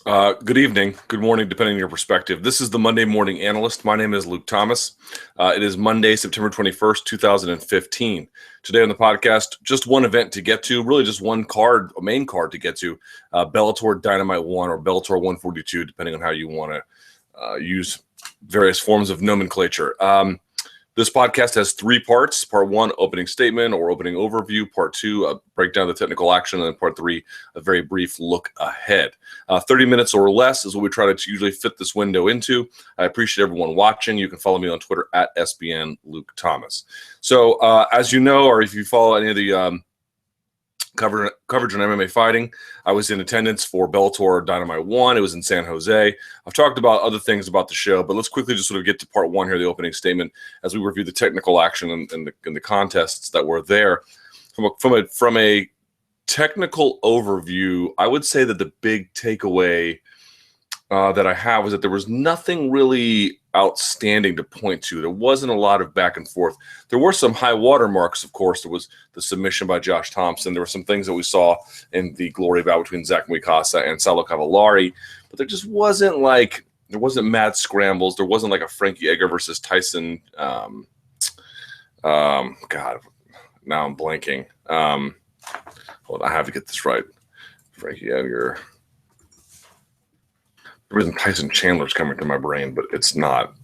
Good evening, good morning, depending on your perspective. This is the Monday Morning Analyst. My name is Luke Thomas. It is Monday, September 21st, 2015. Today on the podcast, just one event to get to, really just one card, a main card to get to, Bellator Dynamite 1 or Bellator 142, depending on how you want to use various forms of nomenclature. This podcast has three parts. Part one, opening statement or opening overview. Part two, a breakdown of the technical action. And then part three, a very brief look ahead. 30 minutes or less is what we try to usually fit this window into. I appreciate everyone watching. You can follow me on Twitter at SBN Luke Thomas. So as you know, or if you follow any of the coverage on MMA fighting, I was in attendance for Bellator Dynamite 1. It was in San Jose. I've talked about other things about the show, but let's quickly just sort of get to part one here, the opening statement, as we review the technical action and the contests that were there. From a technical overview, I would say that the big takeaway that I have is that there was nothing really outstanding to point to. There wasn't a lot of back and forth. There were some high water marks, of course. There was the submission by Josh Thomson. There were some things that we saw in the glory bout between Zach Mwikasa and Salo Cavallari, but there just wasn't there wasn't mad scrambles. There wasn't like a Frankie Edgar versus Tyson. God, now I'm blanking. Hold on, I have to get this right. Frankie Edgar. The reason Tyson Chandler's coming to my brain, but it's not.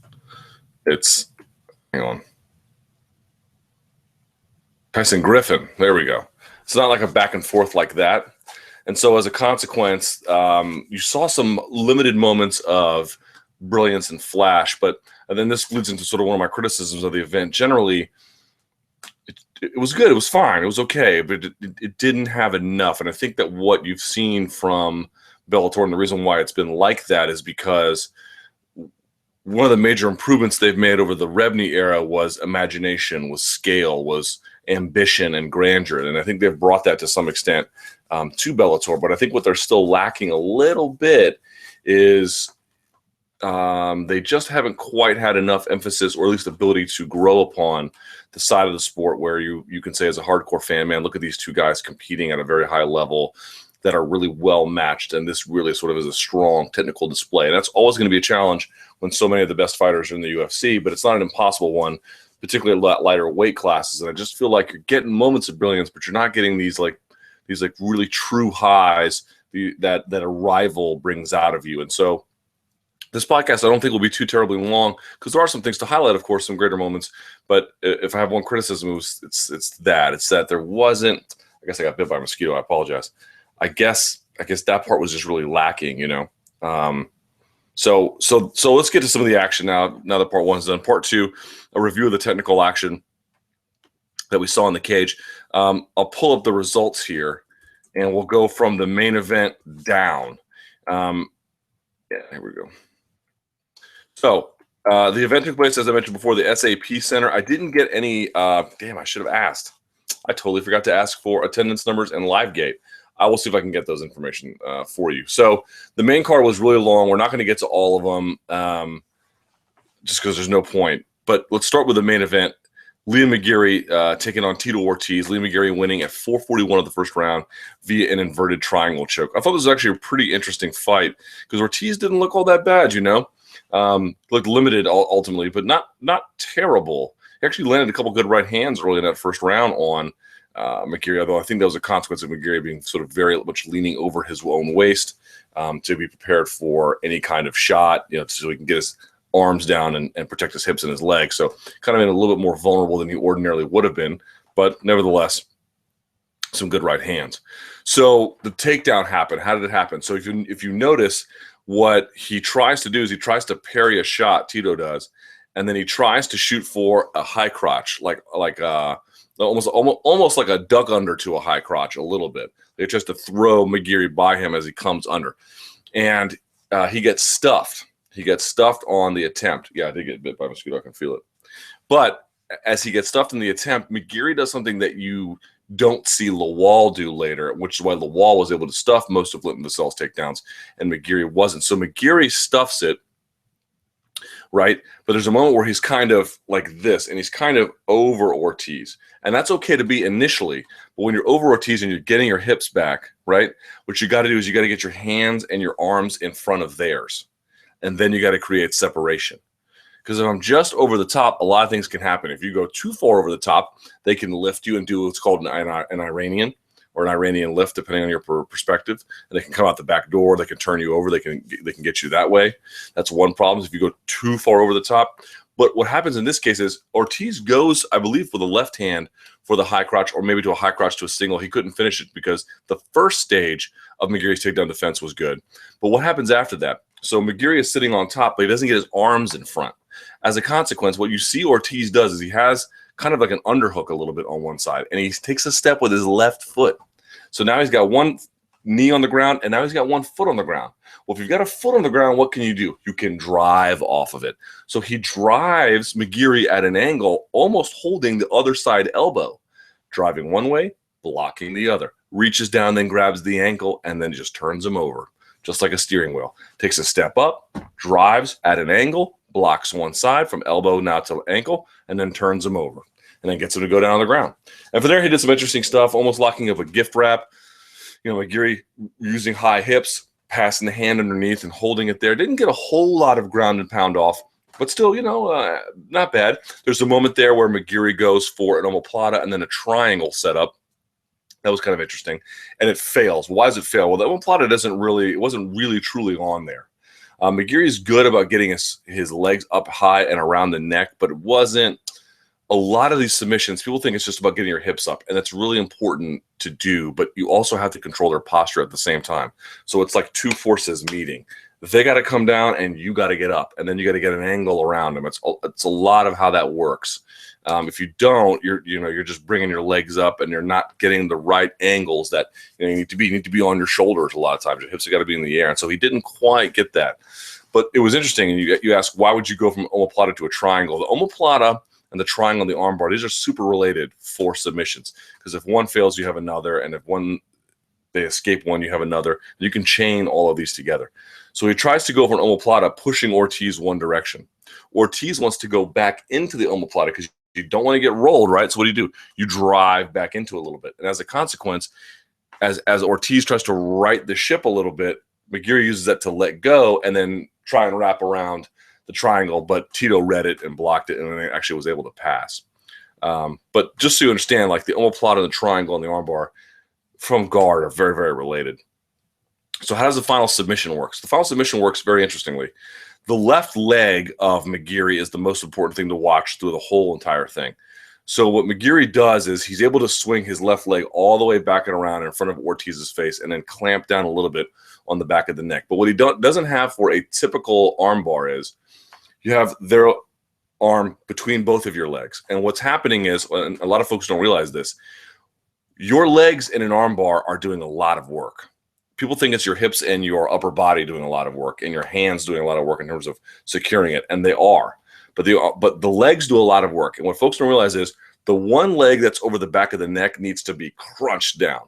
It's, hang on. Tyson Griffin. There we go. It's not like a back and forth like that. And so as a consequence, you saw some limited moments of brilliance and flash, and then this leads into sort of one of my criticisms of the event. Generally, it was good. It was fine. It was okay, but it didn't have enough. And I think that what you've seen from Bellator, and the reason why it's been like that is because one of the major improvements they've made over the Rebny era was imagination, was scale, was ambition and grandeur. And I think they've brought that to some extent to Bellator. But I think what they're still lacking a little bit is they just haven't quite had enough emphasis, or at least ability to grow upon the side of the sport where you can say as a hardcore fan, man, look at these two guys competing at a very high level that are really well matched, and this really sort of is a strong technical display. And that's always going to be a challenge when so many of the best fighters are in the UFC, but it's not an impossible one, particularly at lighter weight classes. And I just feel like you're getting moments of brilliance, but you're not getting these really true highs that a rival brings out of you. And so this podcast, I don't think will be too terribly long because there are some things to highlight, of course, some greater moments. But if I have one criticism, it's that there wasn't. I guess I got bit by a mosquito. I apologize. I guess that part was just really lacking, you know. So let's get to some of the action now. Now that part one's done, part two, a review of the technical action that we saw in the cage. I'll pull up the results here, and we'll go from the main event down. Yeah, here we go. So the event took place, as I mentioned before, the SAP Center. I didn't get any. Damn, I should have asked. I totally forgot to ask for attendance numbers and live gate. I will see if I can get those information for you. So the main card was really long. We're not going to get to all of them just because there's no point. But let's start with the main event. Liam McGeary taking on Tito Ortiz. Liam McGeary winning at 4:41 of the first round via an inverted triangle choke. I thought this was actually a pretty interesting fight because Ortiz didn't look all that bad, you know. Looked limited ultimately, but not terrible. He actually landed a couple good right hands early in that first round on McGeary, although I think that was a consequence of McGeary being sort of very much leaning over his own waist to be prepared for any kind of shot, you know, so he can get his arms down and protect his hips and his legs. So kind of in a little bit more vulnerable than he ordinarily would have been, but nevertheless, some good right hands. So the takedown happened. How did it happen? So if you notice, what he tries to do is he tries to parry a shot, Tito does, and then he tries to shoot for a high crotch, like almost like a duck under to a high crotch a little bit. They just to throw McGeary by him as he comes under. And he gets stuffed. He gets stuffed on the attempt. Yeah, I did get bit by a mosquito. I can feel it. But as he gets stuffed in the attempt, McGeary does something that you don't see Lawal do later, which is why Lawal was able to stuff most of Linton Vassell's takedowns, and McGeary wasn't. So McGeary stuffs it right? But there's a moment where he's kind of like this, and he's kind of over Ortiz. And that's okay to be initially, but when you're over Ortiz and you're getting your hips back, right, what you got to do is you got to get your hands and your arms in front of theirs. And then you got to create separation. Because if I'm just over the top, a lot of things can happen. If you go too far over the top, they can lift you and do what's called an Iranian or an Iranian lift, depending on your perspective. And they can come out the back door. They can turn you over. They can get you that way. That's one problem, is if you go too far over the top. But what happens in this case is Ortiz goes, I believe, for the left hand for the high crotch, or maybe to a high crotch to a single. He couldn't finish it because the first stage of McGeary's takedown defense was good. But what happens after that? So McGeary is sitting on top, but he doesn't get his arms in front. As a consequence, what you see Ortiz does is he has kind of like an underhook a little bit on one side, and he takes a step with his left foot. So now he's got one knee on the ground, and now he's got one foot on the ground. Well, if you've got a foot on the ground, what can you do? You can drive off of it. So he drives McGeary at an angle, almost holding the other side elbow, driving one way, blocking the other. Reaches down, then grabs the ankle, and then just turns him over, just like a steering wheel. Takes a step up, drives at an angle, blocks one side from elbow now to ankle, and then turns him over, and then gets him to go down on the ground. And from there, he did some interesting stuff, almost locking up a gift wrap. You know, McGeary using high hips, passing the hand underneath and holding it there. Didn't get a whole lot of ground and pound off, but still, you know, not bad. There's a moment there where McGeary goes for an omoplata and then a triangle setup. That was kind of interesting, and it fails. Why does it fail? Well, the omoplata wasn't really truly on there. McGeary is good about getting his legs up high and around the neck, but it wasn't. A lot of these submissions, people think it's just about getting your hips up, and that's really important to do, but you also have to control their posture at the same time. So it's like two forces meeting. They got to come down, and you got to get up, and then you got to get an angle around them. It's a lot of how that works. If you don't, you're just bringing your legs up, and you're not getting the right angles that you need to be. You need to be on your shoulders a lot of times. Your hips have got to be in the air, and so he didn't quite get that. But it was interesting, and you ask, why would you go from omoplata to a triangle? The omoplata and the triangle on the armbar, these are super related for submissions, because if one fails, you have another, and if they escape one, you have another. You can chain all of these together. So he tries to go for an omoplata, pushing Ortiz one direction. Ortiz wants to go back into the omoplata because you don't want to get rolled, right? So what do? You drive back into it a little bit. And as a consequence, as Ortiz tries to right the ship a little bit, McGeary uses that to let go and then try and wrap around the triangle, but Tito read it and blocked it, and then actually was able to pass. But just so you understand, like the omoplata and the triangle and the armbar from guard are very, very related. So how does the final submission work? The final submission works very interestingly. The left leg of McGeary is the most important thing to watch through the whole entire thing. So what McGeary does is he's able to swing his left leg all the way back and around in front of Ortiz's face and then clamp down a little bit on the back of the neck. But what he doesn't have for a typical armbar is you have their arm between both of your legs. And what's happening is, and a lot of folks don't realize this, your legs in an armbar are doing a lot of work. People think it's your hips and your upper body doing a lot of work and your hands doing a lot of work in terms of securing it, and they are. But the legs do a lot of work. And what folks don't realize is the one leg that's over the back of the neck needs to be crunched down.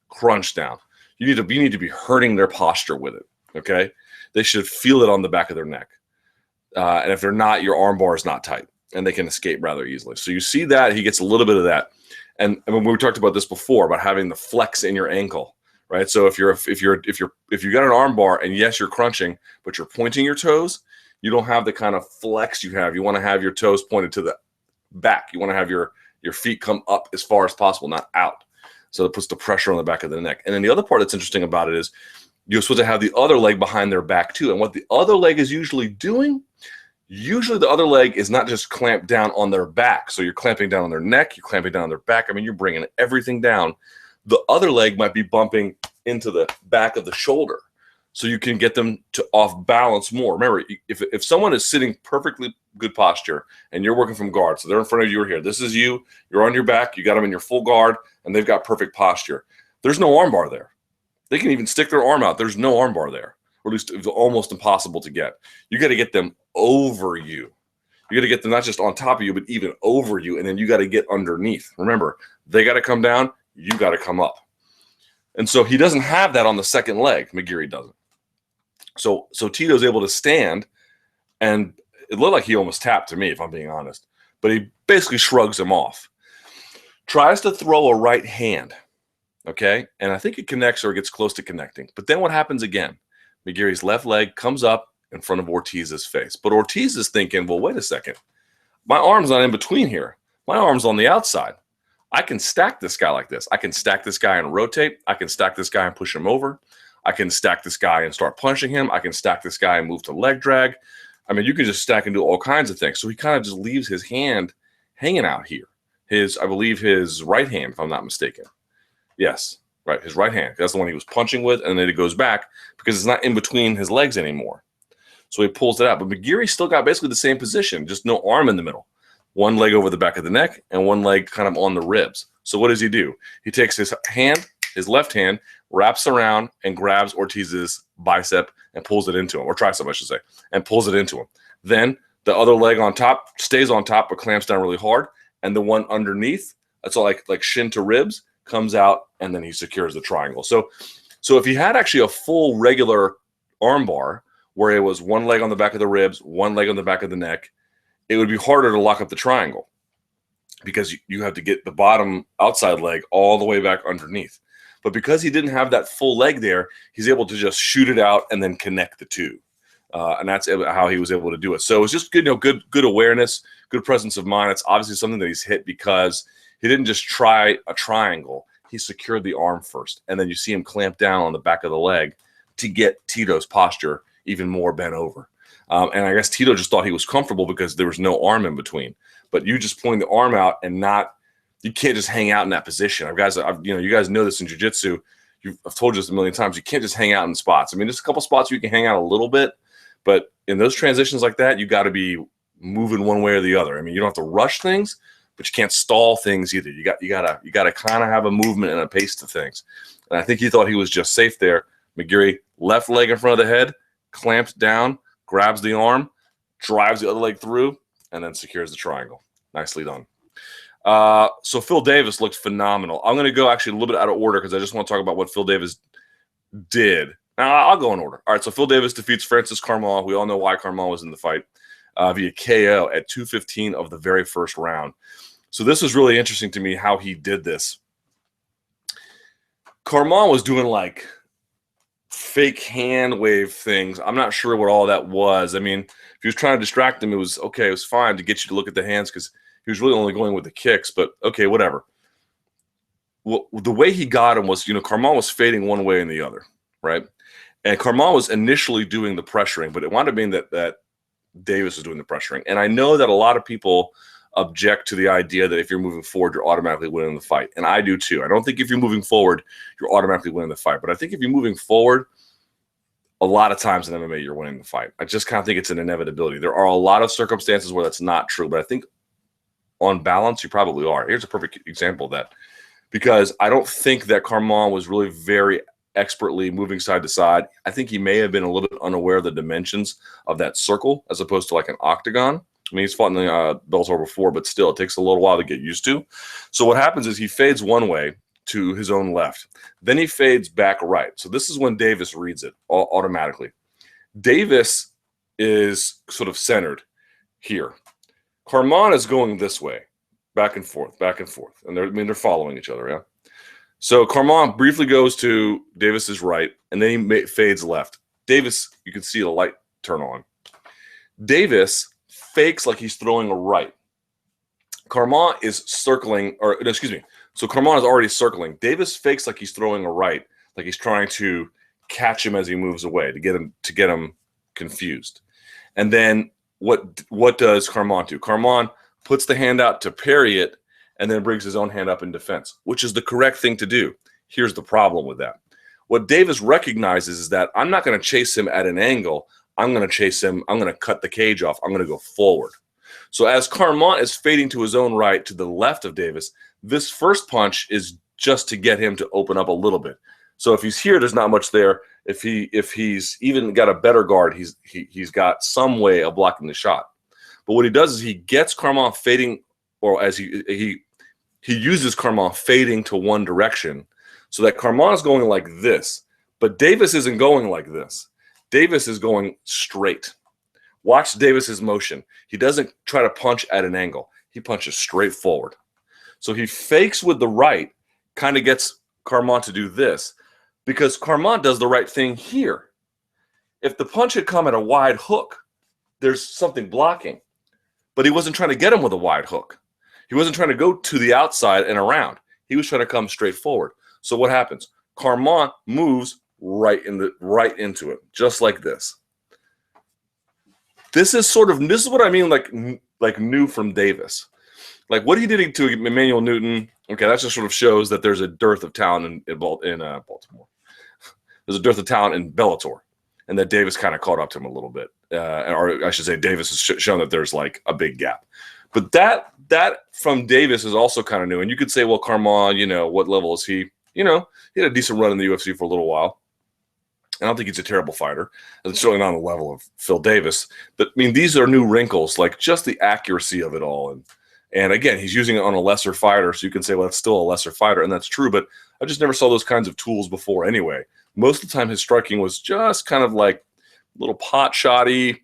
Crunched down. You need to be hurting their posture with it, okay? They should feel it on the back of their neck. And if they're not, your arm bar is not tight, and they can escape rather easily. So you see that he gets a little bit of that. And I mean, we talked about this before about having the flex in your ankle, right? So if you got an arm bar and yes, you're crunching, but you're pointing your toes, you don't have the kind of flex you have. You want to have your toes pointed to the back. You want to have your feet come up as far as possible, not out. So it puts the pressure on the back of the neck. And then the other part that's interesting about it is you're supposed to have the other leg behind their back too. And what the other leg is usually doing, usually the other leg is not just clamped down on their back. So you're clamping down on their neck, you're clamping down on their back. I mean, you're bringing everything down. The other leg might be bumping into the back of the shoulder, so you can get them to off balance more. Remember, if someone is sitting perfectly good posture and you're working from guard, so they're in front of you or here, this is you, you're on your back, you got them in your full guard, and they've got perfect posture. There's no arm bar there. They can even stick their arm out. There's no arm bar there, or at least it's almost impossible to get. You got to get them over you. You got to get them not just on top of you, but even over you, and then you got to get underneath. Remember, they got to come down, you got to come up. And so he doesn't have that on the second leg. McGeary doesn't. So Tito's able to stand, and It looked like he almost tapped to me, if I'm being honest. But he basically shrugs him off. Tries to throw a right hand, okay? And I think it connects or gets close to connecting. But then what happens again? McGeary's left leg comes up in front of Ortiz's face. But Ortiz is thinking, well, wait a second. My arm's not in between here. My arm's on the outside. I can stack this guy like this. I can stack this guy and rotate. I can stack this guy and push him over. I can stack this guy and start punching him. I can stack this guy and move to leg drag. I mean, you can just stack and do all kinds of things. So he kind of just leaves his hand hanging out here. I believe his right hand, if I'm not mistaken. Yes, right, his right hand. That's the one he was punching with, and then it goes back because it's not in between his legs anymore. So he pulls it out. But McGeary still got basically the same position, just no arm in the middle. One leg over the back of the neck and one leg kind of on the ribs. So what does he do? He takes his hand, his left hand, wraps around and grabs Ortiz's bicep and pulls it into him, or tricep, I should say, and pulls it into him. Then the other leg on top stays on top but clamps down really hard, and the one underneath, that's all like shin to ribs, comes out, and then he secures the triangle. So if he had actually a full regular arm bar where it was one leg on the back of the ribs, one leg on the back of the neck, it would be harder to lock up the triangle because you have to get the bottom outside leg all the way back underneath. But because he didn't have that full leg there, he's able to just shoot it out and then connect the two. And that's how he was able to do it. So it's just good, good awareness, good presence of mind. It's obviously something that he's hit because he didn't just try a triangle. He secured the arm first. And then you see him clamp down on the back of the leg to get Tito's posture even more bent over. And I guess Tito just thought he was comfortable because there was no arm in between. But you just pulling the arm out and you can't just hang out in that position. You guys know this in jiu-jitsu. I've told you this a million times. You can't just hang out in spots. I mean, there's a couple spots where you can hang out a little bit, but in those transitions like that, you got to be moving one way or the other. I mean, you don't have to rush things, but you can't stall things either. You got to kind of have a movement and a pace to things. And I think he thought he was just safe there. McGeary, left leg in front of the head, clamps down, grabs the arm, drives the other leg through, and then secures the triangle. Nicely done. So Phil Davis looked phenomenal. I'm going to go actually a little bit out of order because I just want to talk about what Phil Davis did. Now, I'll go in order. All right, so Phil Davis defeats Francis Carmel. We all know why Carmel was in the fight via KO at 2:15 of the very first round. So this was really interesting to me how he did this. Carmel was doing like fake hand wave things. I'm not sure what all that was. I mean, if he was trying to distract him, it was okay. It was fine to get you to look at the hands because he was really only going with the kicks, but okay, whatever. Well, the way he got him was, Carmel was fading one way and the other, right? And Carmel was initially doing the pressuring, but it wound up being that Davis was doing the pressuring. And I know that a lot of people object to the idea that if you're moving forward, you're automatically winning the fight. And I do too. I don't think if you're moving forward, you're automatically winning the fight. But I think if you're moving forward, a lot of times in MMA, you're winning the fight. I just kind of think it's an inevitability. There are a lot of circumstances where that's not true, but I think on balance, you probably are. Here's a perfect example of that. Because I don't think that Carmel was really very expertly moving side to side. I think he may have been a little bit unaware of the dimensions of that circle as opposed to like an octagon. I mean, he's fought in the Bellator before, but still, it takes a little while to get used to. So what happens is he fades one way to his own left. Then he fades back right. So this is when Davis reads it automatically. Davis is sort of centered here. Carmon is going this way, back and forth, and they're following each other. Yeah. So Carmon briefly goes to Davis's right, and then he fades left. Davis, you can see the light turn on. Davis fakes like he's throwing a right. Carmon is circling, So Carmon is already circling. Davis fakes like he's throwing a right, like he's trying to catch him as he moves away to get him confused. And then what does Carmon do? Carmon puts the hand out to parry it and then brings his own hand up in defense, which is the correct thing to do. Here's the problem with that. What Davis recognizes is that I'm not going to chase him at an angle. I'm going to chase him. I'm going to cut the cage off. I'm going to go forward. So as Carmon is fading to his own right to the left of Davis, this first punch is just to get him to open up a little bit. So if he's here, there's not much there. If he's even got a better guard, he's got some way of blocking the shot. But what he does is he gets Carmon fading, or as he uses Carmon fading to one direction, so that Carmon is going like this, but Davis isn't going like this. Davis is going straight. Watch Davis's motion. He doesn't try to punch at an angle. He punches straight forward. So he fakes with the right, kind of gets Carmont to do this, because Carmont does the right thing here. If the punch had come at a wide hook, there's something blocking. But he wasn't trying to get him with a wide hook. He wasn't trying to go to the outside and around. He was trying to come straight forward. So what happens? Carmont moves right into it, just like this. This is what I mean, like new from Davis. Like what he did to Emmanuel Newton, okay, that just sort of shows that there's a dearth of talent in Baltimore. There's a dearth of talent in Bellator, and that Davis kind of caught up to him a little bit. Or I should say Davis has shown that there's like a big gap. But that from Davis is also kind of new. And you could say, well, Carmont, what level is he? He had a decent run in the UFC for a little while. I don't think he's a terrible fighter. It's certainly not on the level of Phil Davis. But, I mean, these are new wrinkles, like just the accuracy of it all. And again, he's using it on a lesser fighter, so you can say, well, it's still a lesser fighter, and that's true. But I just never saw those kinds of tools before anyway. Most of the time, his striking was just kind of like a little pot-shotty,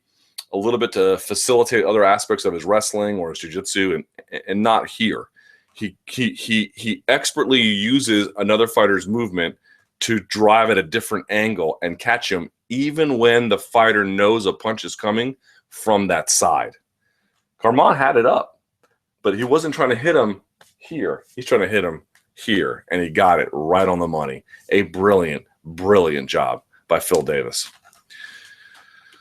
a little bit to facilitate other aspects of his wrestling or his jiu-jitsu, and not here. He expertly uses another fighter's movement to drive at a different angle and catch him even when the fighter knows a punch is coming from that side. Carmont had it up, but he wasn't trying to hit him here. He's trying to hit him here, and he got it right on the money. A brilliant, brilliant job by Phil Davis.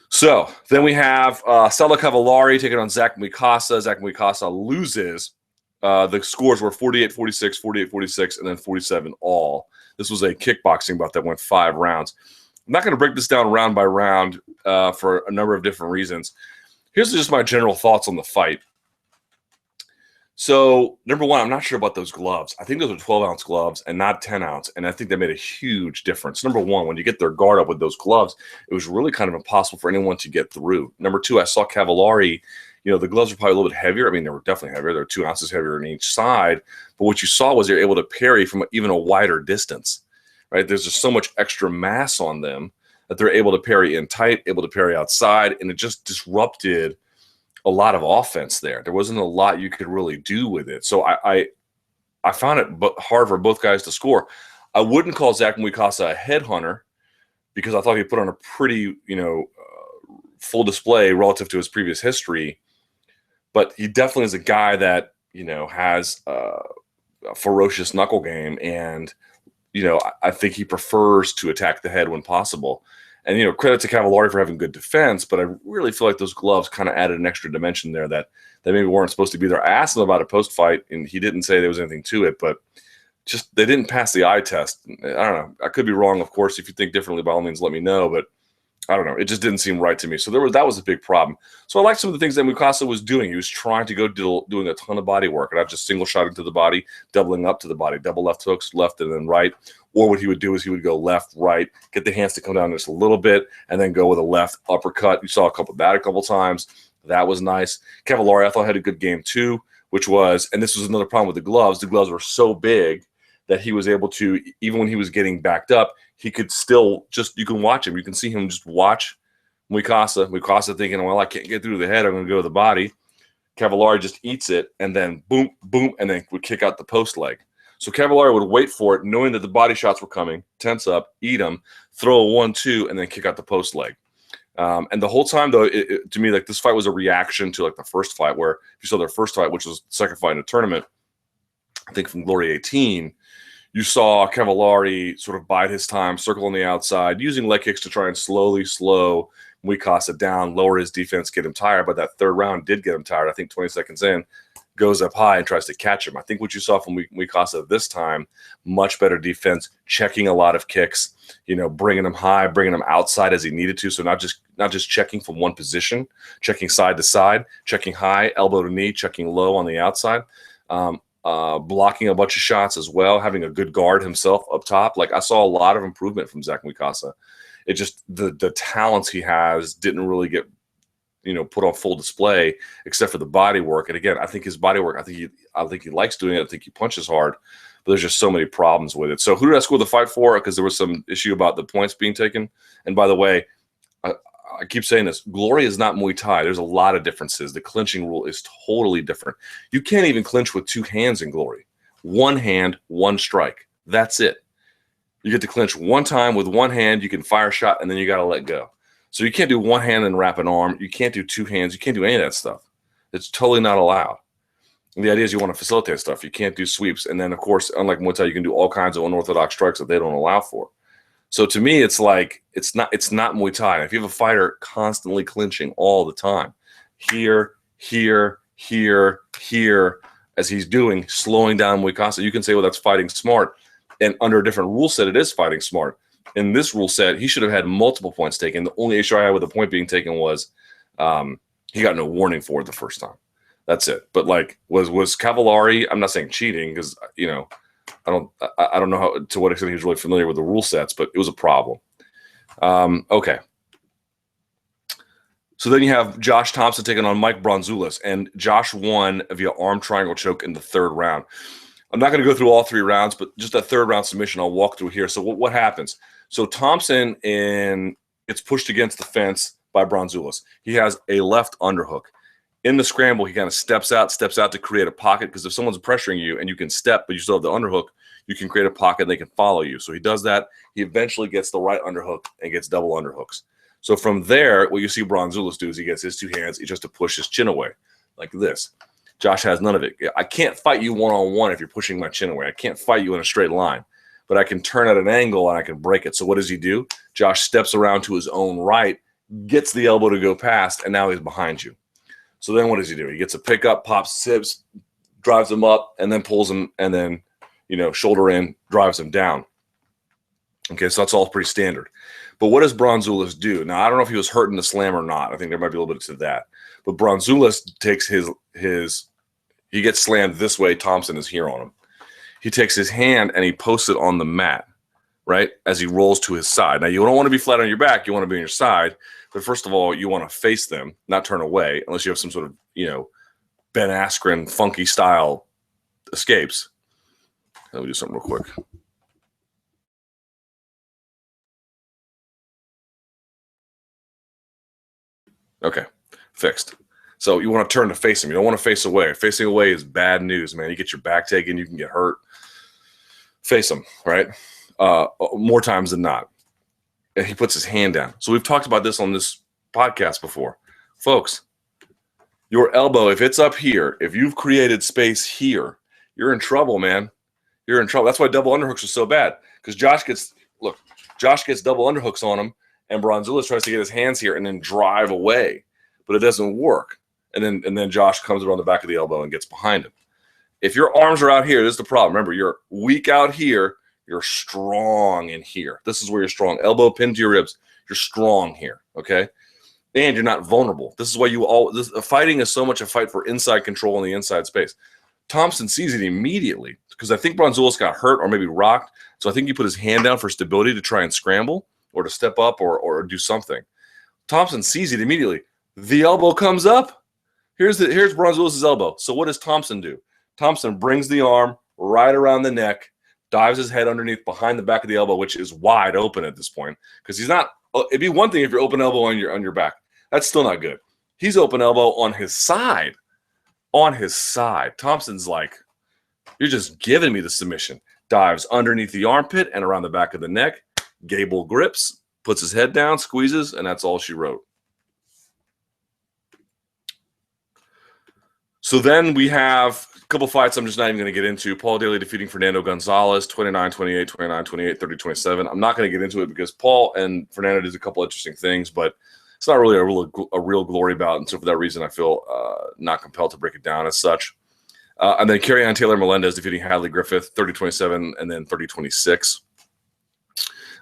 So then we have Sela Cavallari taking on Zach Mikasa. Zach Mikasa loses. The scores were 48-46, 48-46, and then 47 all. This was a kickboxing bout that went 5 rounds. I'm not going to break this down round by round for a number of different reasons. Here's just my general thoughts on the fight. So, number one, I'm not sure about those gloves. I think those are 12-ounce gloves and not 10-ounce, and I think they made a huge difference. Number one, when you get their guard up with those gloves, it was really kind of impossible for anyone to get through. Number two, I saw Cavallari. The gloves were probably a little bit heavier. I mean, they were definitely heavier. They were 2 ounces heavier on each side. But what you saw was they were able to parry from even a wider distance, right? There's just so much extra mass on them that they're able to parry in tight, able to parry outside, and it just disrupted a lot of offense there. There wasn't a lot you could really do with it. So I found it hard for both guys to score. I wouldn't call Zach Mikasa a headhunter because I thought he put on a pretty, full display relative to his previous history. But he definitely is a guy that, has a ferocious knuckle game. And, I think he prefers to attack the head when possible. And, credit to Cavallari for having good defense, but I really feel like those gloves kind of added an extra dimension there that maybe weren't supposed to be there. I asked him about it post-fight, and he didn't say there was anything to it, but just they didn't pass the eye test. I don't know. I could be wrong, of course. If you think differently, by all means, let me know. But I don't know. It just didn't seem right to me. So that was a big problem. So I liked some of the things that Mikasa was doing. He was trying to go doing a ton of body work, not just single shotting to the body, doubling up to the body, double left hooks, left and then right. Or what he would do is he would go left, right, get the hands to come down just a little bit, and then go with a left uppercut. You saw a couple times. That was nice. Cavallari, I thought, had a good game too, which was, and this was another problem with the gloves were so big that he was able to, even when he was getting backed up, he could still you can watch him. You can see him just watch Mikasa. Mikasa thinking, well, I can't get through the head. I'm going to go to the body. Cavallari just eats it, and then boom, boom, and then would kick out the post leg. So Cavallari would wait for it, knowing that the body shots were coming, tense up, eat them, throw a 1-2, and then kick out the post leg. And the whole time, though, to me, like this fight was a reaction to like the first fight, where if you saw their first fight, which was the second fight in the tournament, I think from Glory 18, you saw Cavallari sort of bide his time, circle on the outside, using leg kicks to try and slowly slow Mikasa down, lower his defense, get him tired. But that third round did get him tired. I think 20 seconds in, goes up high and tries to catch him. I think what you saw from Mikasa this time, much better defense, checking a lot of kicks, bringing him high, bringing him outside as he needed to. So not just checking from one position, checking side to side, checking high, elbow to knee, checking low on the outside. Blocking a bunch of shots as well, having a good guard himself up top. Like I saw a lot of improvement from Zach Mikasa. It just the talents he has didn't really get put on full display except for the body work. And again, I think his body work, I think he likes doing it. I think he punches hard, but there's just so many problems with it. So who did I score the fight for? Because there was some issue about the points being taken. And by the way, I keep saying this, glory is not Muay Thai. There's a lot of differences. The clinching rule is totally different. You can't even clinch with 2 hands in glory. 1 hand, 1 strike. That's it. You get to clinch 1 time with 1 hand, you can fire a shot, and then you got to let go. So you can't do 1 hand and wrap an arm. You can't do 2 hands. You can't do any of that stuff. It's totally not allowed. And the idea is you want to facilitate stuff. You can't do sweeps. And then, of course, unlike Muay Thai, you can do all kinds of unorthodox strikes that they don't allow for. So to me, it's like it's not Muay Thai. If you have a fighter constantly clinching all the time, here, here, here, here, as he's doing, slowing down Muay Thai, you can say, well, that's fighting smart. And under a different rule set, it is fighting smart. In this rule set, he should have had multiple points taken. The only issue I had with the point being taken was he got no warning for it the first time. That's it. But like, was Cavallari? I'm not saying cheating because I don't know how to what extent he was really familiar with the rule sets, but it was a problem. Okay. So then you have Josh Thomson taking on Mike Bronzoulis, and Josh won via arm triangle choke in the 3rd round. I'm not going to go through all 3 rounds, but just that 3rd round submission I'll walk through here. So what happens? So Thomson gets pushed against the fence by Bronzoulis. He has a left underhook. In the scramble, he kind of steps out to create a pocket, because if someone's pressuring you and you can step, but you still have the underhook, you can create a pocket and they can follow you. So he does that. He eventually gets the right underhook and gets double underhooks. So from there, what you see Bronzoulis do is he gets his 2 hands, he just to push his chin away like this. Josh has none of it. I can't fight you one-on-one if you're pushing my chin away. I can't fight you in a straight line, but I can turn at an angle and I can break it. So what does he do? Josh steps around to his own right, gets the elbow to go past, and now he's behind you. So then what does he do? He gets a pickup, pops hips, drives him up, and then pulls him, and then, shoulder in, drives him down. Okay, so that's all pretty standard. But what does Bronzoulis do? Now, I don't know if he was hurt in the slam or not. I think there might be a little bit to that. But Bronzoulis takes he gets slammed this way. Thomson is here on him. He takes his hand and he posts it on the mat, right, as he rolls to his side. Now, you don't want to be flat on your back. You want to be on your side. But first of all, you want to face them, not turn away, unless you have some sort of, Ben Askren funky style escapes. Let me do something real quick. Okay, fixed. So you want to turn to face him. You don't want to face away. Facing away is bad news, man. You get your back taken, you can get hurt. Face him, right? More times than not. And he puts his hand down. So we've talked about this on this podcast before. Folks, your elbow, if it's up here, if you've created space here, you're in trouble, man. You're in trouble. That's why double underhooks are so bad. Because Josh gets double underhooks on him, and Bronzoulis tries to get his hands here and then drive away. But it doesn't work. And then Josh comes around the back of the elbow and gets behind him. If your arms are out here, this is the problem. Remember, you're weak out here. You're strong in here. This is where you're strong. Elbow pinned to your ribs. You're strong here, okay? And you're not vulnerable. This is why fighting is so much a fight for inside control in the inside space. Thomson sees it immediately because I think Bronzoulis got hurt or maybe rocked. So I think he put his hand down for stability to try and scramble or to step up or do something. Thomson sees it immediately. The elbow comes up. Here's Bronzoulis' elbow. So what does Thomson do? Thomson brings the arm right around the neck, dives his head underneath behind the back of the elbow, which is wide open at this point because he's not. It'd be one thing if you're open elbow on your back. That's still not good. He's open elbow on his side. On his side. Thompson's like, you're just giving me the submission. Dives underneath the armpit and around the back of the neck. Gable grips, puts his head down, squeezes, and that's all she wrote. So then we have a couple fights I'm just not even going to get into. Paul Daly defeating Fernando Gonzalez, 29-28, 29-28, 30-27. I'm not going to get into it because Paul and Fernando did a couple interesting things, but it's not really a real glory bout. And so for that reason, I feel not compelled to break it down as such. And then Carrie-Ann Taylor-Melendez defeating Hadley Griffith, 30-27, and then 30-26.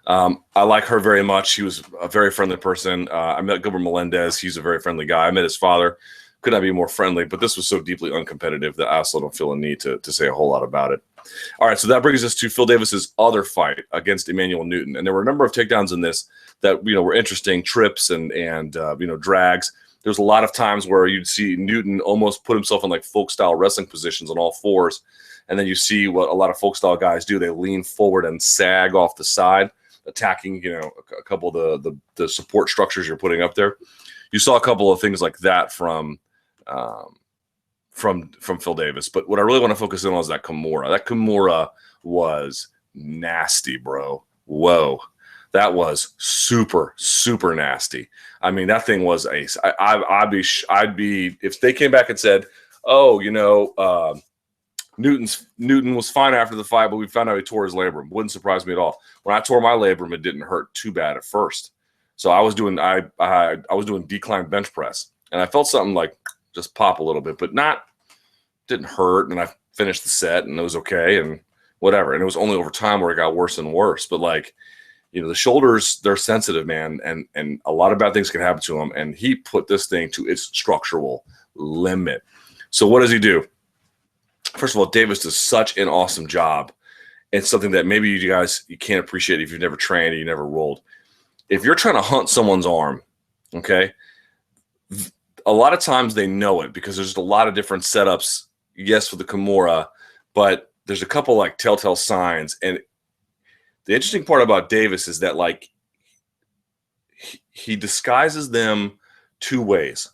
I like her very much. She was a very friendly person. I met Gilbert Melendez. He's a very friendly guy. I met his father. Could not be more friendly, but this was so deeply uncompetitive that I also don't feel a need to say a whole lot about it. All right, so that brings us to Phil Davis's other fight against Emmanuel Newton, and there were a number of takedowns in this that were interesting, trips and drags. There's a lot of times where you'd see Newton almost put himself in like folk style wrestling positions on all fours, and then you see what a lot of folk style guys do. They lean forward and sag off the side. attacking, a couple of the support structures you're putting up there. You saw a couple of things like that from Phil Davis. But what I really want to focus in on is that Kimura. That Kimura was nasty, bro. Whoa. That was super, super nasty. I mean, that thing was ace. I'd be if they came back and said, "Oh, Newton was fine after the fight, but we found out he tore his labrum." Wouldn't surprise me at all. When I tore my labrum, it didn't hurt too bad at first. So I was doing decline bench press, and I felt something like just pop a little bit, but didn't hurt. And I finished the set, and it was okay, and whatever. And it was only over time where it got worse and worse. But the shoulders, they're sensitive, man, and a lot of bad things can happen to them. And he put this thing to its structural limit. So what does he do? First of all, Davis does such an awesome job. It's something that maybe you can't appreciate if you've never trained or you never rolled. If you're trying to hunt someone's arm, okay, a lot of times they know it because there's just a lot of different setups, yes, for the Kimura, but there's a couple like telltale signs. And the interesting part about Davis is that he disguises them two ways.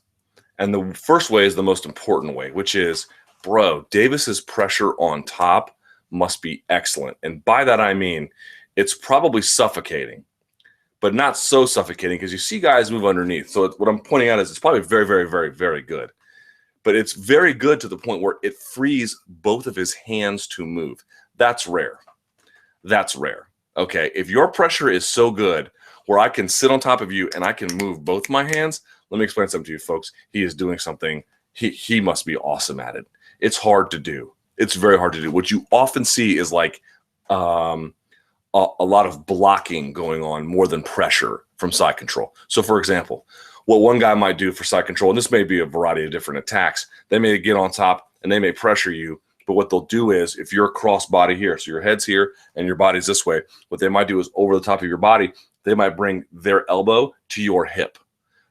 And the first way is the most important way, which is, bro, Davis's pressure on top must be excellent. And by that, I mean, it's probably suffocating, but not so suffocating because you see guys move underneath. So what I'm pointing out is it's probably very, very, very, very good. But it's very good to the point where it frees both of his hands to move. That's rare. That's rare. Okay, if your pressure is so good where I can sit on top of you and I can move both my hands, let me explain something to you, folks. He is doing something. He must be awesome at it. It's hard to do. It's very hard to do. What you often see is a lot of blocking going on more than pressure from side control. So, for example, what one guy might do for side control, and this may be a variety of different attacks, they may get on top and they may pressure you. But what they'll do is, if you're cross body here, so your head's here and your body's this way, what they might do is over the top of your body, they might bring their elbow to your hip,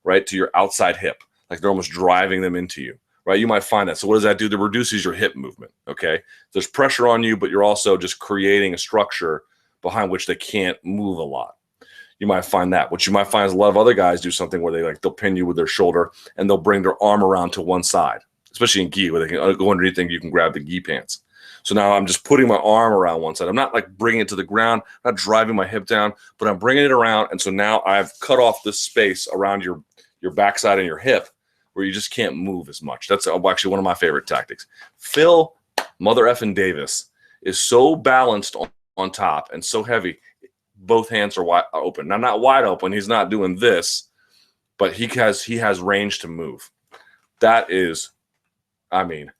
right? To your outside hip, like they're almost driving them into you, right? You might find that. So what does that do? That reduces your hip movement, okay? There's pressure on you, but you're also just creating a structure behind which they can't move a lot. You might find that. What you might find is a lot of other guys do something where they'll pin you with their shoulder and they'll bring their arm around to one side, especially in gi, where they can go underneath and you can grab the gi pants. So now I'm just putting my arm around one side. I'm not bringing it to the ground, not driving my hip down, but I'm bringing it around. And so now I've cut off this space around your backside and your hip where you just can't move as much. That's actually one of my favorite tactics. Phil Mother effing Davis is so balanced on top and so heavy. Both hands are wide open. Now, not wide open. He's not doing this, but he has range to move. That is,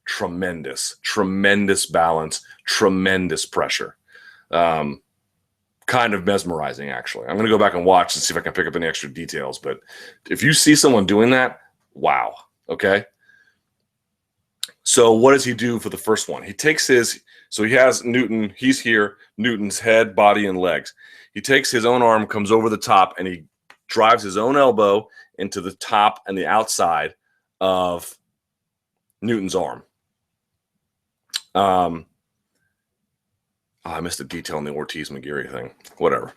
tremendous balance, tremendous pressure. Kind of mesmerizing, actually. I'm going to go back and watch and see if I can pick up any extra details. But if you see someone doing that, wow. Okay. So what does he do for the first one? He takes so he has Newton. He's here, Newton's head, body, and legs. He takes his own arm, comes over the top, and he drives his own elbow into the top and the outside of Newton's arm. I missed a detail in the Ortiz McGeary thing. Whatever.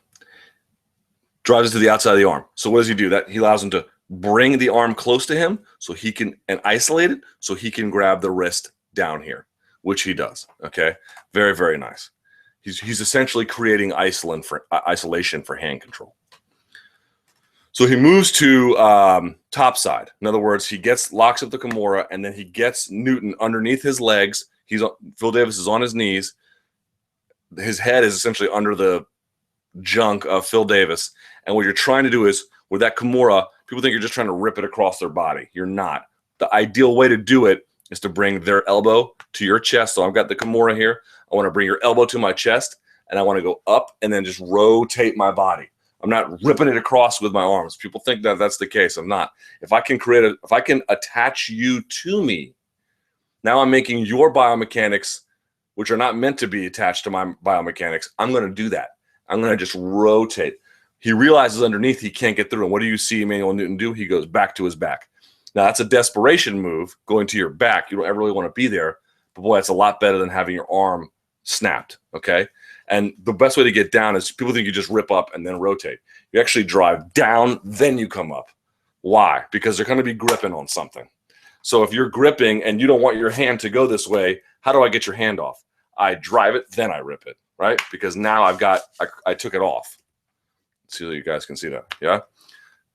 Drives it to the outside of the arm. So what does he do? That he allows him to bring the arm close to him so he can, and isolate it so he can grab the wrist down here, which he does. Okay. Very, very nice. He's essentially creating isolation for hand control. So he moves to top side. In other words, he locks up the Kimura, and then he gets Newton underneath his legs. Phil Davis is on his knees. His head is essentially under the junk of Phil Davis. And what you're trying to do is, with that Kimura, people think you're just trying to rip it across their body. You're not. The ideal way to do it is to bring their elbow to your chest. So I've got the Kimura here. I want to bring your elbow to my chest, and I want to go up and then just rotate my body. I'm not ripping it across with my arms. People think that that's the case. I'm not. If I can attach you to me, now I'm making your biomechanics, which are not meant to be attached to my biomechanics, I'm going to do that. I'm going to just rotate. He realizes underneath he can't get through. And what do you see Emmanuel Newton do? He goes back to his back. Now, that's a desperation move, going to your back. You don't ever really want to be there. But, boy, that's a lot better than having your arm snapped, okay? And the best way to get down is people think you just rip up and then rotate. You actually drive down, then you come up. Why? Because they're going to be gripping on something. So if you're gripping and you don't want your hand to go this way, how do I get your hand off? I drive it, then I rip it, right? Because now I took it off. Let's see if you guys can see that. Yeah.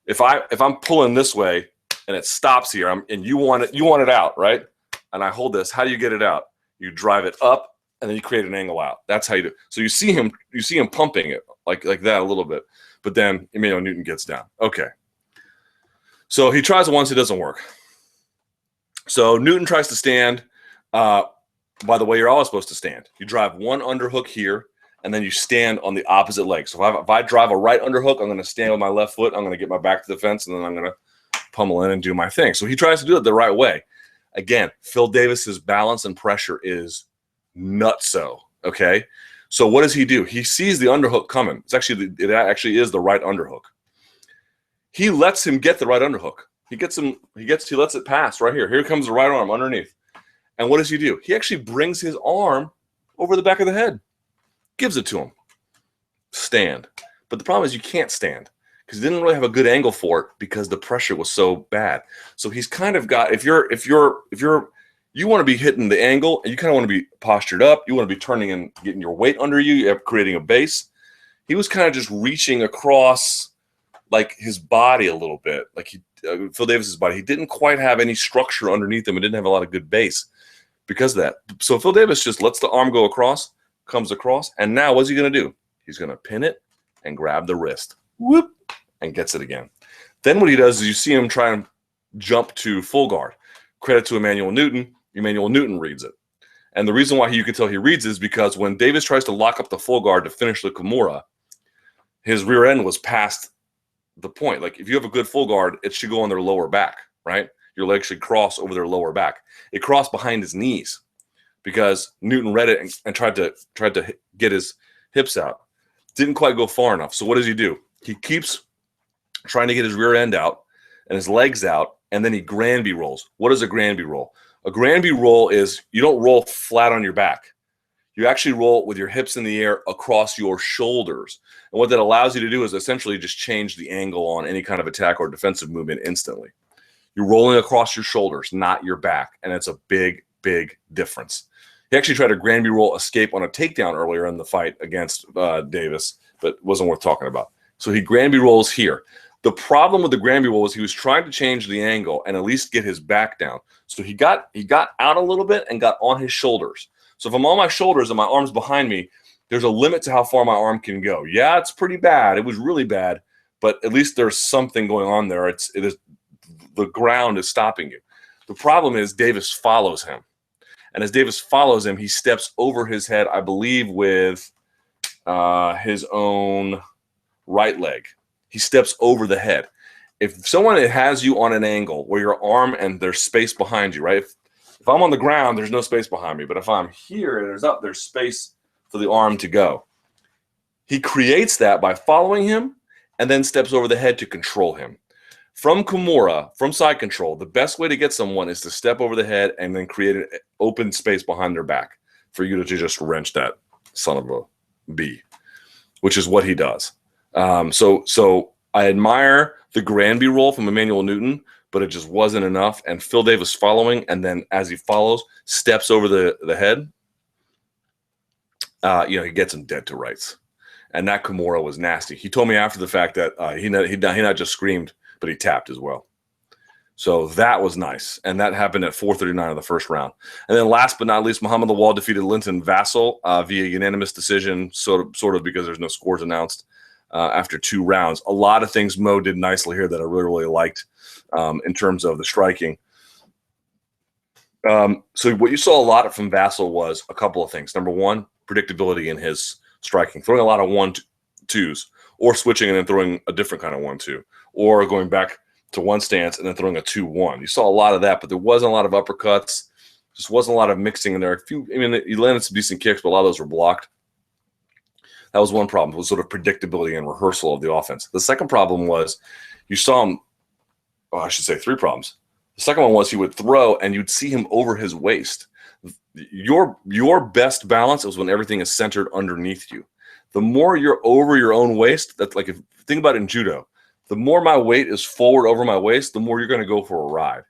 If I'm pulling this way and it stops here, and you want it out, right? And I hold this, how do you get it out? You drive it up and then you create an angle out. That's how you do it. So you see him pumping it like that a little bit, but then Emmanuel Newton gets down. Okay. So he tries it once, it doesn't work. So Newton tries to stand. By the way, you're always supposed to stand. You drive one underhook here, and then you stand on the opposite leg. So if I drive a right underhook, I'm going to stand with my left foot. I'm going to get my back to the fence, and then I'm going to pummel in and do my thing. So he tries to do it the right way. Again, Phil Davis's balance and pressure is nutso, okay? So what does he do? He sees the underhook coming. It actually is the right underhook. He lets him get the right underhook. He lets it pass right here. Here comes the right arm underneath. And what does he do? He actually brings his arm over the back of the head. Gives it to him. Stand. But the problem is you can't stand because he didn't really have a good angle for it because the pressure was so bad. So he's kind of got, if you want to be hitting the angle and you kind of want to be postured up, you want to be turning and getting your weight under you, creating a base. He was kind of just reaching across like his body a little bit, like Phil Davis's body. He didn't quite have any structure underneath him and didn't have a lot of good base because of that. So Phil Davis just lets the arm go across, comes across, and now what's he going to do? He's going to pin it and grab the wrist, whoop, and gets it again. Then what he does is you see him try and jump to full guard. Credit to Emmanuel Newton. Emmanuel Newton reads it. And the reason why you can tell he reads is because when Davis tries to lock up the full guard to finish the Kimura, his rear end was past the point. Like if you have a good full guard, it should go on their lower back, right? Your legs should cross over their lower back. It crossed behind his knees because Newton read it and tried to get his hips out. Didn't quite go far enough. So what does he do? He keeps trying to get his rear end out and his legs out, and then he Granby rolls. What is a Granby roll? A Granby roll is you don't roll flat on your back. You actually roll with your hips in the air across your shoulders. And what that allows you to do is essentially just change the angle on any kind of attack or defensive movement instantly. You're rolling across your shoulders, not your back. And it's a big, big difference. He actually tried a Granby roll escape on a takedown earlier in the fight against Davis, but wasn't worth talking about. So he Granby rolls here. The problem with the Granby roll was he was trying to change the angle and at least get his back down. So he got out a little bit and got on his shoulders. So if I'm on my shoulders and my arm's behind me, there's a limit to how far my arm can go. Yeah, it's pretty bad. It was really bad, but at least there's something going on there. It is the ground is stopping you. The problem is Davis follows him. And as Davis follows him, he steps over his head, I believe, with his own right leg. He steps over the head. If someone has you on an angle where your arm and there's space behind you, right? If I'm on the ground, there's no space behind me. But if I'm here, there's space for the arm to go. He creates that by following him and then steps over the head to control him. From Kimura, from side control, the best way to get someone is to step over the head and then create an open space behind their back for you to just wrench that son of a bee, which is what he does. So I admire the Granby roll from Emmanuel Newton, but it just wasn't enough. And Phil Davis following, and then as he follows, steps over the head. He gets him dead to rights. And that Kimura was nasty. He told me after the fact that he not just screamed, but he tapped as well. So that was nice. And that happened at 4:39 of the first round. And then last but not least, Muhammad Lawal defeated Linton Vassell via unanimous decision, sort of because there's no scores announced after 2 rounds. A lot of things Mo did nicely here that I really, really liked in terms of the striking. So what you saw a lot from Vassell was a couple of things. Number one, predictability in his striking, throwing a lot of 1-2s or switching and then throwing a different kind of 1-2 or going back to one stance and then throwing a 2-1. You saw a lot of that, but there wasn't a lot of uppercuts. Just wasn't a lot of mixing in there. He landed some decent kicks, but a lot of those were blocked. That was one problem, was sort of predictability and rehearsal of the offense. The second problem was you saw him, I should say 3 problems. The second one was he would throw and you'd see him over his waist. Your best balance is when everything is centered underneath you. The more you're over your own waist, that's like, if think about it in judo, the more my weight is forward over my waist, the more you're going to go for a ride.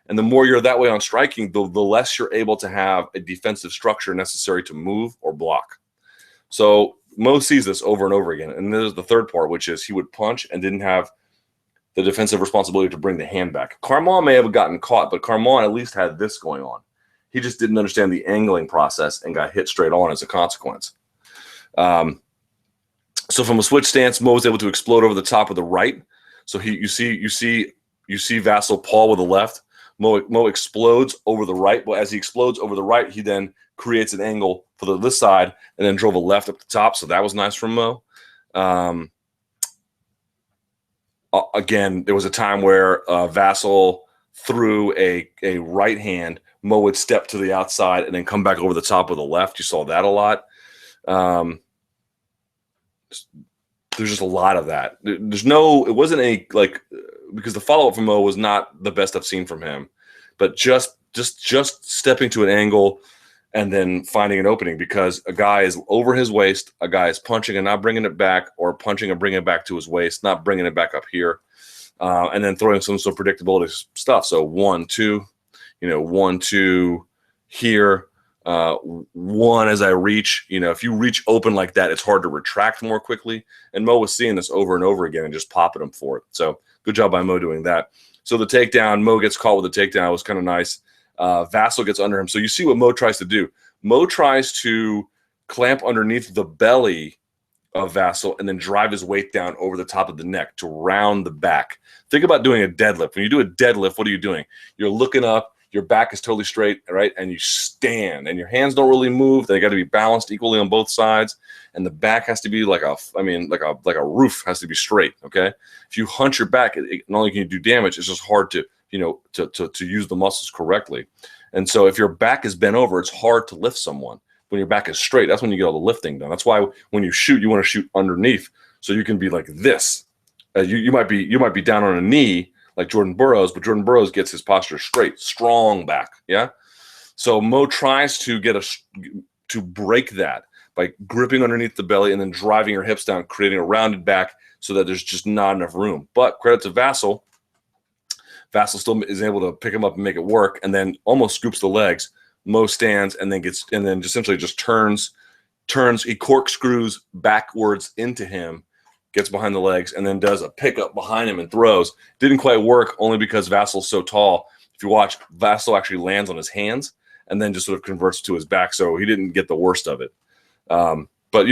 And the more you're that way on striking, the less you're able to have a defensive structure necessary to move or block. So Mo sees this over and over again. And there's the third part, which is he would punch and didn't have the defensive responsibility to bring the hand back. Carmon may have gotten caught, but Carmon at least had this going on. He just didn't understand the angling process and got hit straight on as a consequence. So from a switch stance, Mo was able to explode over the top of the right. So you see Vasyl Paul with the left. Mo explodes over the right. But as he explodes over the right, he then creates an angle for this side and then drove a left up the top. So that was nice from Mo. Again, there was a time where Vasyl threw a right hand. Mo would step to the outside and then come back over the top with a left. You saw that a lot. There's just a lot of that. It wasn't because the follow-up from Mo was not the best I've seen from him, but just stepping to an angle and then finding an opening because a guy is over his waist, a guy is punching and not bringing it back, or punching and bringing it back to his waist, not bringing it back up here, and then throwing some sort of predictability stuff. So 1, 2, 1, 2 here. One as I reach, if you reach open like that, it's hard to retract more quickly. And Mo was seeing this over and over again and just popping him for it. So good job by Mo doing that. So the takedown, Mo gets caught with the takedown. It was kind of nice. Vasyl gets under him. So you see what Mo tries to do. Mo tries to clamp underneath the belly of Vasyl and then drive his weight down over the top of the neck to round the back. Think about doing a deadlift. When you do a deadlift, what are you doing? You're looking up. Your back is totally straight, right? And you stand, and your hands don't really move. They got to be balanced equally on both sides, and the back has to be like a roof has to be straight. Okay, if you hunch your back, not only can you do damage, it's just hard to to use the muscles correctly. And so, if your back is bent over, it's hard to lift someone. When your back is straight, that's when you get all the lifting done. That's why when you shoot, you want to shoot underneath, so you can be like this. You might be down on a knee, like Jordan Burroughs, but Jordan Burroughs gets his posture straight, strong back, yeah? So Mo tries to to break that by gripping underneath the belly and then driving your hips down, creating a rounded back so that there's just not enough room. But credit to Vasyl. Vasyl still is able to pick him up and make it work and then almost scoops the legs. Mo stands and then essentially just turns. He corkscrews backwards into him, gets behind the legs, and then does a pickup behind him and throws. Didn't quite work only because Vasyl's so tall. If you watch, Vasyl actually lands on his hands and then just sort of converts to his back, so he didn't get the worst of it. But,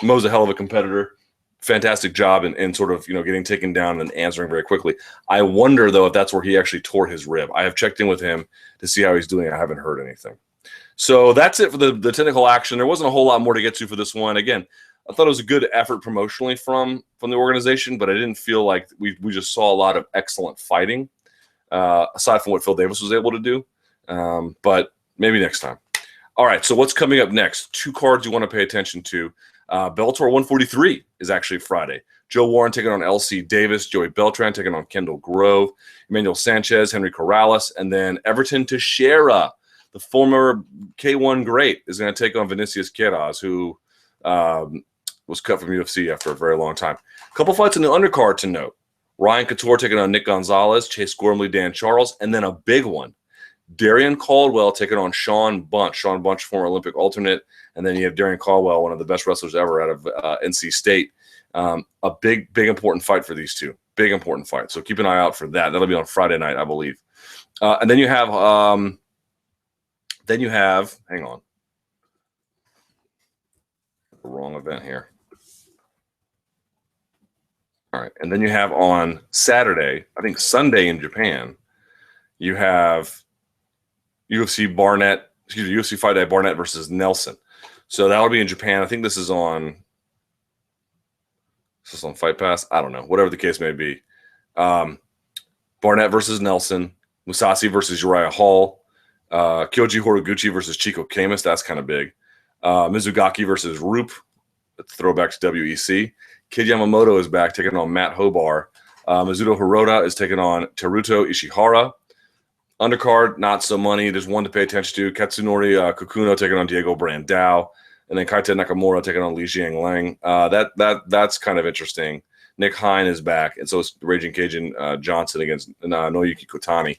Mo's a hell of a competitor. Fantastic job in sort of, getting taken down and answering very quickly. I wonder, though, if that's where he actually tore his rib. I have checked in with him to see how he's doing. I haven't heard anything. So that's it for the technical action. There wasn't a whole lot more to get to for this one. Again, I thought it was a good effort promotionally from the organization, but I didn't feel like we just saw a lot of excellent fighting, aside from what Phil Davis was able to do. But maybe next time. All right, so what's coming up next? 2 cards you want to pay attention to. Bellator 143 is actually Friday. Joe Warren taking on L.C. Davis, Joey Beltran taking on Kendall Grove, Emmanuel Sanchez, Henry Corrales, and then Everton Teixeira, the former K1 great, is going to take on Vinicius Queiroz, who was cut from UFC after a very long time. A couple fights in the undercard to note. Ryan Couture taking on Nick Gonzalez, Chase Gormley, Dan Charles, and then a big one. Darian Caldwell taking on Sean Bunch. Sean Bunch, former Olympic alternate. And then you have Darian Caldwell, one of the best wrestlers ever out of NC State. A big, important fight for these two. Big, important fight. So keep an eye out for that. That'll be on Friday night, I believe. And then you have, hang on. The wrong event here. All right. And then you have on Saturday, I think Sunday in Japan, you have UFC Fight Night Barnett versus Nelson. So that'll be in Japan. I think this is on Fight Pass. I don't know. Whatever the case may be. Barnett versus Nelson. Musashi versus Uriah Hall. Kyoji Horiguchi versus Chico Camus. That's kind of big. Mizugaki versus Roop. Throwback to WEC. Kid Yamamoto is back taking on Matt Hobar. Mizuto Hirota is taking on Teruto Ishihara. Undercard, not so money. There's one to pay attention to. Katsunori Kakuno taking on Diego Brandao, and then Kaita Nakamura taking on Li Jianlang. That's kind of interesting. Nick Hine is back, and so is Raging Cajun Johnson against Noyuki Kotani.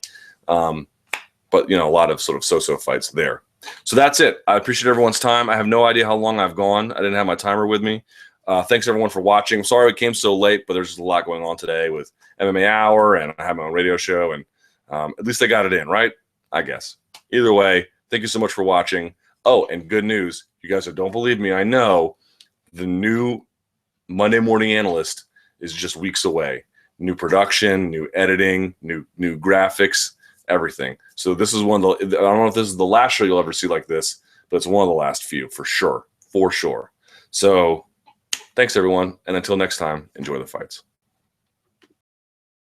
But, a lot of sort of so-so fights there. So that's it. I appreciate everyone's time. I have no idea how long I've gone. I didn't have my timer with me. Thanks, everyone, for watching. I'm sorry it came so late, but there's just a lot going on today with MMA Hour, and I have my own radio show, and at least I got it in, right? I guess. Either way, thank you so much for watching. Oh, and good news. You guys don't believe me. I know the new Monday Morning Analyst is just weeks away. New production, new editing, new graphics, everything. So this is one of the, I don't know if this is the last show you'll ever see like this, but it's one of the last few for sure. For sure. So thanks, everyone. And until next time, enjoy the fights.